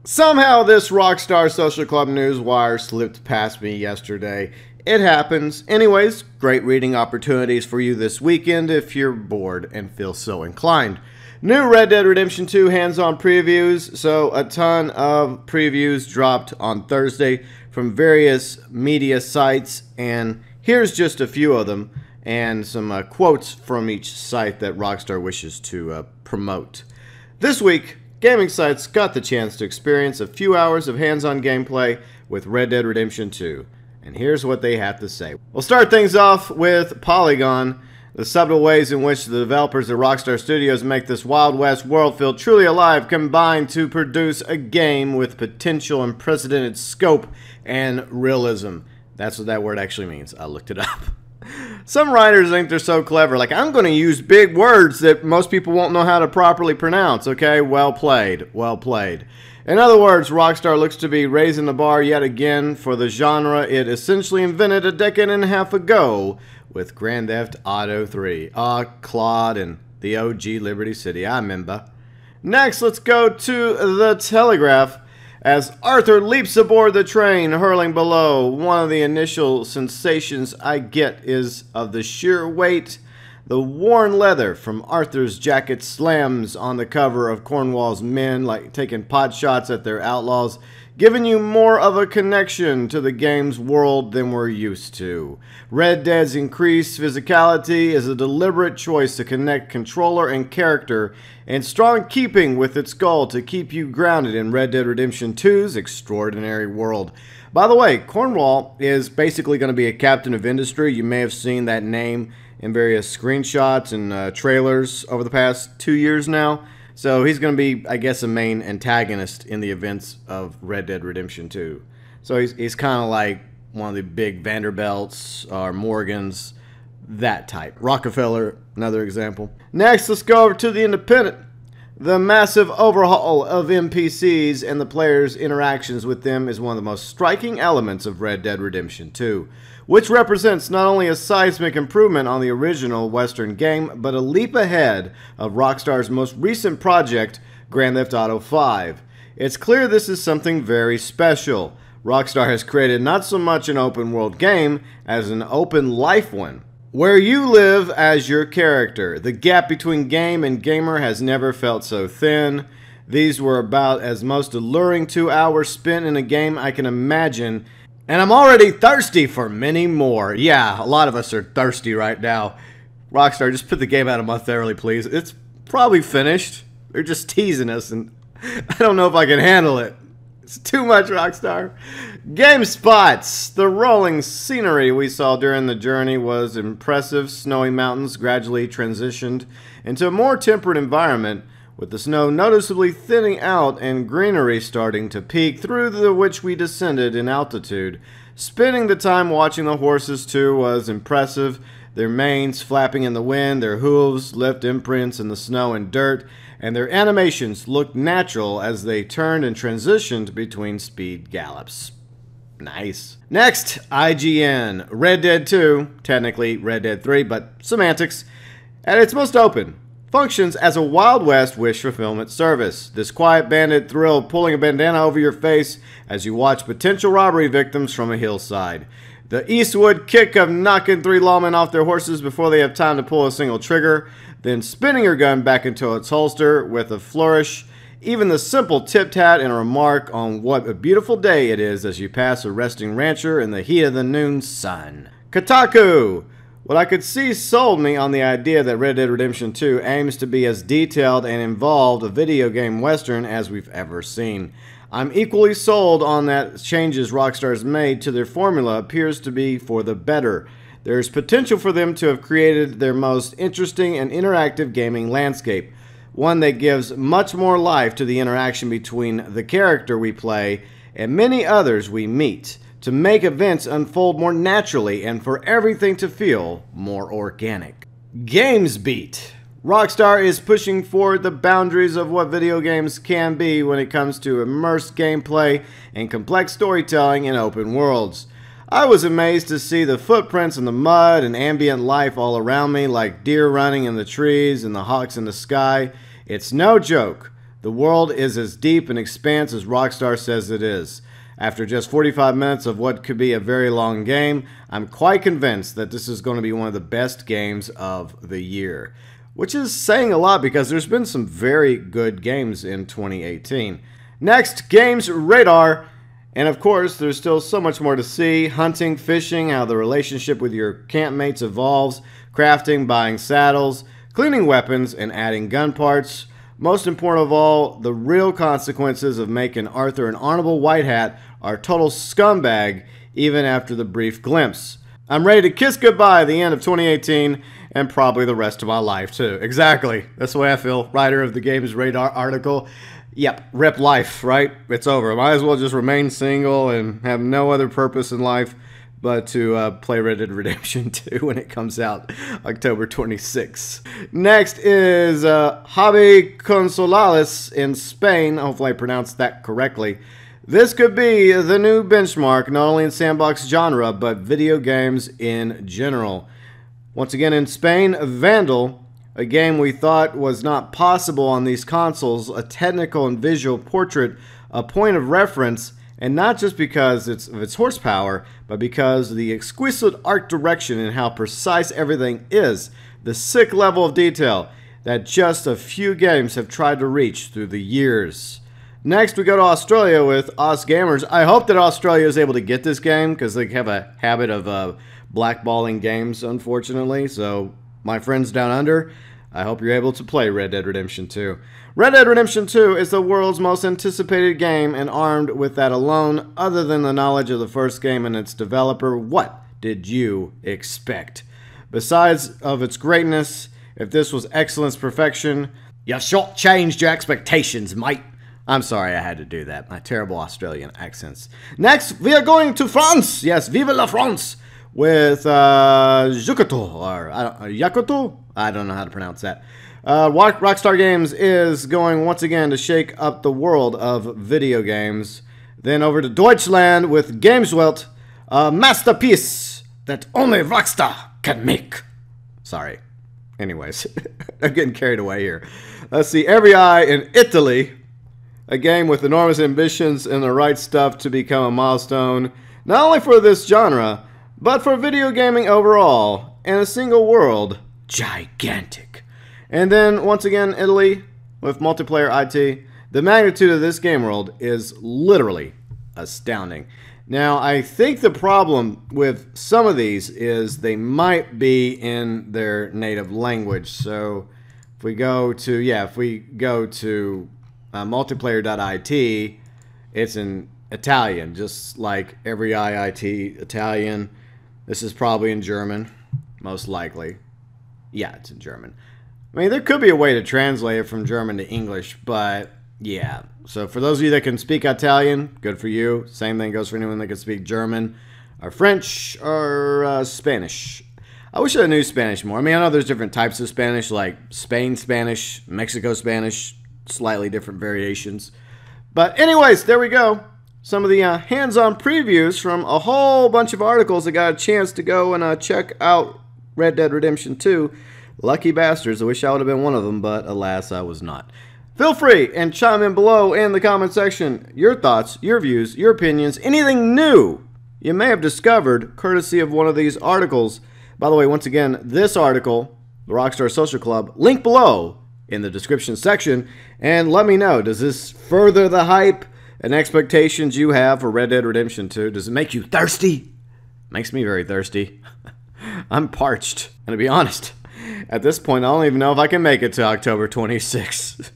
Somehow this Rockstar Social Club news wire slipped past me yesterday. It happens. Anyways, great reading opportunities for you this weekend if you're bored and feel so inclined. New Red Dead Redemption 2 hands-on previews. So a ton of previews dropped on Thursday from various media sites, and here's just a few of them and some quotes from each site that Rockstar wishes to promote. This week, gaming sites got the chance to experience a few hours of hands-on gameplay with Red Dead Redemption 2. And here's what they have to say. We'll start things off with Polygon. The subtle ways in which the developers at Rockstar Studios make this Wild West world feel truly alive combine to produce a game with potential unprecedented scope and realism. That's what that word actually means. I looked it up. Some writers think they're so clever, like, I'm going to use big words that most people won't know how to properly pronounce. Okay, well played, well played. In other words, Rockstar looks to be raising the bar yet again for the genre it essentially invented a decade and a half ago with Grand Theft Auto 3. Claude and the OG Liberty City, I remember. Next, let's go to The Telegraph. As Arthur leaps aboard the train hurling below, one of the initial sensations I get is of the sheer weight. The worn leather from Arthur's jacket slams on the cover of Cornwall's Men, like taking pot shots at their outlaws, giving you more of a connection to the game's world than we're used to. Red Dead's increased physicality is a deliberate choice to connect controller and character, in strong keeping with its goal to keep you grounded in Red Dead Redemption 2's extraordinary world. By the way, Cornwall is basically going to be a captain of industry. You may have seen that name in various screenshots and trailers over the past 2 years now. So he's going to be, I guess, a main antagonist in the events of Red Dead Redemption 2. So he's kind of like one of the big Vanderbilts or Morgans, that type. Rockefeller, another example. Next, let's go over to The Independent. The massive overhaul of NPCs and the player's interactions with them is one of the most striking elements of Red Dead Redemption 2, which represents not only a seismic improvement on the original Western game, but a leap ahead of Rockstar's most recent project, Grand Theft Auto 5. It's clear this is something very special. Rockstar has created not so much an open world game as an open life one, where you live as your character. The gap between game and gamer has never felt so thin. These were about as most alluring 2 hours spent in a game I can imagine, and I'm already thirsty for many more. Yeah, a lot of us are thirsty right now. Rockstar, just put the game out a month early, please. It's probably finished. They're just teasing us, and I don't know if I can handle it. It's too much, Rockstar. Game spots. The rolling scenery we saw during the journey was impressive. Snowy mountains gradually transitioned into a more temperate environment, with the snow noticeably thinning out and greenery starting to peak through which we descended in altitude. Spending the time watching the horses, too, was impressive. Their manes flapping in the wind, their hooves left imprints in the snow and dirt, and their animations looked natural as they turned and transitioned between speed gallops. Nice. Next, IGN. Red Dead 2, technically Red Dead 3, but semantics, at its most open, functions as a Wild West wish fulfillment service. This quiet bandit thrill of pulling a bandana over your face as you watch potential robbery victims from a hillside. The Eastwood kick of knocking 3 lawmen off their horses before they have time to pull a single trigger, then spinning your gun back into its holster with a flourish. Even the simple tip-tat and a remark on what a beautiful day it is as you pass a resting rancher in the heat of the noon sun. Kotaku! What I could see sold me on the idea that Red Dead Redemption 2 aims to be as detailed and involved a video game western as we've ever seen. I'm equally sold on that changes Rockstar's made to their formula appears to be for the better. There's potential for them to have created their most interesting and interactive gaming landscape, one that gives much more life to the interaction between the character we play and many others we meet, to make events unfold more naturally and for everything to feel more organic. Games Beat. Rockstar is pushing forward the boundaries of what video games can be when it comes to immersed gameplay and complex storytelling in open worlds. I was amazed to see the footprints in the mud and ambient life all around me, like deer running in the trees and the hawks in the sky. It's no joke. The world is as deep and expanse as Rockstar says it is. After just 45 minutes of what could be a very long game, I'm quite convinced that this is going to be one of the best games of the year. Which is saying a lot because there's been some very good games in 2018. Next, Games Radar. And of course, there's still so much more to see. Hunting, fishing, how the relationship with your campmates evolves, crafting, buying saddles, cleaning weapons, and adding gun parts. Most important of all, the real consequences of making Arthur an honorable white hat are total scumbag even after the brief glimpse. I'm ready to kiss goodbye at the end of 2018 and probably the rest of my life too. Exactly. That's the way I feel. Writer of the Games Radar article. Yep, rip life, right? It's over. Might as well just remain single and have no other purpose in life but to play Red Dead Redemption 2 when it comes out October 26th. Next is Hobby Consolales in Spain. Hopefully I pronounced that correctly. This could be the new benchmark, not only in sandbox genre, but video games in general. Once again in Spain, Vandal, a game we thought was not possible on these consoles, a technical and visual portrait, a point of reference, and not just because of its horsepower, but because of the exquisite art direction and how precise everything is, the sick level of detail that just a few games have tried to reach through the years. Next, we go to Australia with OzGamers. I hope that Australia is able to get this game because they have a habit of blackballing games, unfortunately. So, my friends down under, I hope you're able to play Red Dead Redemption 2. Red Dead Redemption 2 is the world's most anticipated game, and armed with that alone, other than the knowledge of the first game and its developer, what did you expect? Besides of its greatness, if this was excellence perfection, you shortchanged your expectations, mate. I'm sorry I had to do that. My terrible Australian accents. Next, we are going to France. Yes, vive la France. With Jukoto, or Yakoto? I don't know how to pronounce that. Rockstar Games is going once again to shake up the world of video games. Then over to Deutschland with GameSwelt, a masterpiece that only Rockstar can make. Sorry. Anyways, I'm getting carried away here. Let's see, Every Eye in Italy. A game with enormous ambitions and the right stuff to become a milestone, not only for this genre, but for video gaming overall, in a single world, gigantic. And then, once again, Italy, with multiplayer IT. The magnitude of this game world is literally astounding. Now, I think the problem with some of these is they might be in their native language. So, if we go to, multiplayer.it, it's in Italian, just like Every Eye IT Italian. This is probably in German, most likely. Yeah, it's in German. I mean, there could be a way to translate it from German to English, but yeah. So for those of you that can speak Italian, good for you. Same thing goes for anyone that can speak German, or French, or Spanish. I wish I knew Spanish more. I mean, I know there's different types of Spanish, like Spain Spanish, Mexico Spanish, slightly different variations. But anyways, there we go. Some of the hands-on previews from a whole bunch of articles that got a chance to go and check out Red Dead Redemption 2. Lucky bastards. I wish I would have been one of them, but alas, I was not. Feel free and chime in below in the comment section your thoughts, your views, your opinions, anything new you may have discovered courtesy of one of these articles. By the way, once again, this article, the Rockstar Social Club, link below in the description section, and let me know, does this further the hype and expectations you have for Red Dead Redemption 2? Does it make you thirsty? Makes me very thirsty. I'm parched. And to be honest, at this point, I don't even know if I can make it to October 26th.